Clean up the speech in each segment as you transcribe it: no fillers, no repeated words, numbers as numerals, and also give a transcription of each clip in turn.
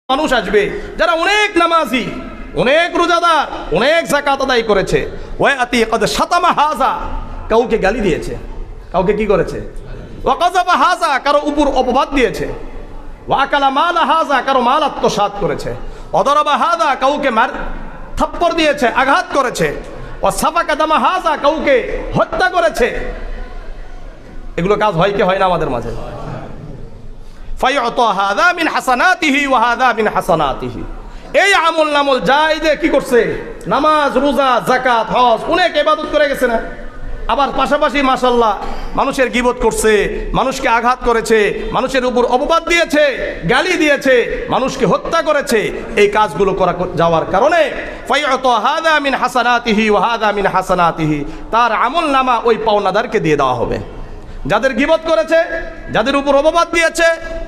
মানুষ আসবে যারা অনেক নামাজি, অনেক রোজাদার, অনেক যাকাত আদায় করেছে, ওয়া আতি কদ শাতামা হাযা, কাউকে গালি দিয়েছে, কাউকে কি করেছে, ওয়া কাযাবা হাযা, কারো উপর অপবাদ দিয়েছে, ওয়া আকালা মালা হাযা, কারো মাল আত্মসাৎ করেছে, অদরাবা হাযা, কাউকে থাপ্পড় দিয়েছে, আঘাত করেছে, ওয়া সাফাকা দামা হাযা, কাউকে হত্যা করেছে। এগুলো কাজ হয় কি হয় না আমাদের মাঝে? ফায়ুতা হাযা মিন হাসানাতিহি ওয়া হাযা মিন হাসানাতিহি। এই আমল নামল যাই যে কি করছে, নামাজ, রোজা, যাকাত, হজ, অনেক ইবাদত করে গেছে না, আবার পাশাপাশি মাশাআল্লাহ মানুষের গীবত করছে, মানুষকে আঘাত করেছে, মানুষের উপর অপবাদ দিয়েছে, গালি দিয়েছে, মানুষকে হত্যা করেছে। এই কাজগুলো করা যাওয়ার কারণে ফায়ুতা হাযা মিন হাসানাতিহি ওয়া হাযা মিন হাসানাতিহি, তার আমল নামা ওই পাওনাদারকে দিয়ে দেওয়া হবে। যাদের গীবত করেছে, যাদের উপর অপবাদ দিয়েছে,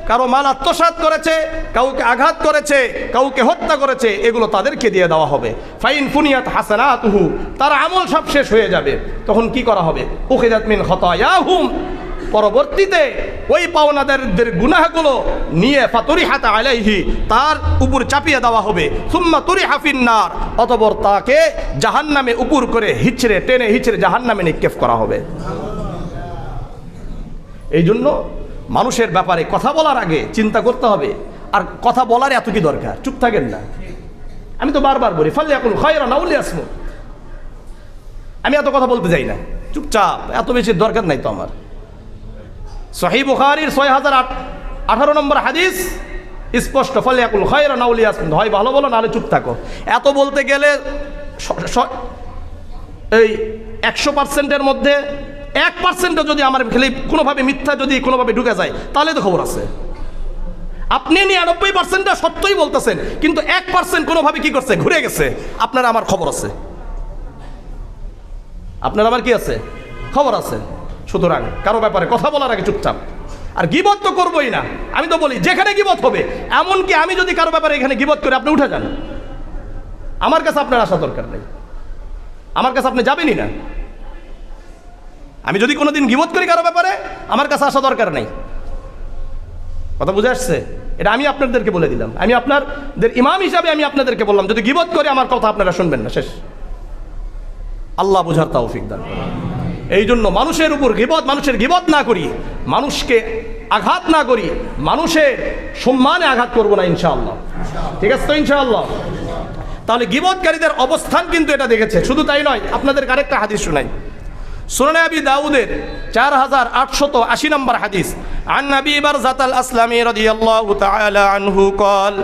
কারো মাল আত্মসাৎ করেছে, কাউকে আঘাত করেছে, কাউকে হত্যা করেছে, এগুলো তাদেরকে দিয়ে দেওয়া হবে। ফাইন ফুনিয়াত হাসানাতুহু, তার আমল সব শেষ হয়ে যাবে। তখন কি করা হবে? উখিযাত মিন খাতায়াহুম, পরবর্তীতে ওই পাওনাদারদের গুনাহগুলো নিয়ে ফাতুরিহাত আলাইহি, তার উপর চাপিয়ে দেওয়া হবে। সুম্মা তুরিহা ফিন্নার, অতঃপর তাকে জাহান্নামে উপর করে হিচড়ে টেনে হিচড়ে জাহান্নামে নিক্ষেপ করা হবে। এই জন্য মানুষের ব্যাপারে কথা বলার আগে চিন্তা করতে হবে। আর কথা বলার এত কি দরকার? চুপ থাকেন না। আমি তো বারবার বলি ফালইয়াকুল খায়রান আও লিয়াসমুত, আমি এত কথা বলতে যাই না, চুপচাপ, এত বেশি দরকার নাই তো আমার। সহিহ বুখারীর 6018 নম্বর হাদিস স্পষ্ট, ফালইয়াকুল খায়রান আও লিয়াসমুত, হয় ভালো বলো নাহলে চুপ থাকো। এত বলতে গেলে এই 100%-এর মধ্যে 1%ও যদি আমার খেলে কোনোভাবে মিথ্যা যদি কোনোভাবে ঢুকে যায়, তাহলে তো খবর আছে। আপনি 99%টা সত্যই বলতেছেন, কিন্তু 1% কোনোভাবে কি করছে, ঘুরে গেছে, আপনার আমার খবর আছে, আপনার আমার কি আছে, খবর আছে। সুতরাং কারো ব্যাপারে কথা বলার আগে চুপচাপ। আর গীবত তো করবোই না। আমি তো বলি যেখানে গীবত হবে, এমনকি আমি যদি কারো ব্যাপারে এখানে গীবত করে আপনি উঠে যান, আমার কাছে আপনার আসা দরকার নেই, আমার কাছে আপনি যাবেনই না। আমি যদি কোনোদিন গীবত করি কারো ব্যাপারে, আমার কাছে আসা দরকার নেই। কথা বুঝে আসছে? এটা আমি আপনাদেরকে বলে দিলাম, আমি আপনাদের ইমাম হিসাবে আমি আপনাদেরকে বললাম, যদি গীবত করে আমার কথা আপনারা শুনবেন না, শেষ। আল্লাহ বুঝার তৌফিক দান করুন। এই জন্য মানুষের উপর গীবত, মানুষের গীবত না করি, মানুষকে আঘাত না করি, মানুষের সম্মানে আঘাত করবো না ইনশাআল্লাহ। ঠিক আছে তো ইনশাআল্লাহ? তাহলে গীবতকারীদের অবস্থান কিন্তু এটা দেখেছে। শুধু তাই নয়, আপনাদের আরেকটা হাদিস শোনাই। সুনানে আবি দাউদের 4880 নম্বর হাদিস, আন নবী বারযাত আল আসলামী রাদিয়াল্লাহু তাআলা আনহু ক্বাল।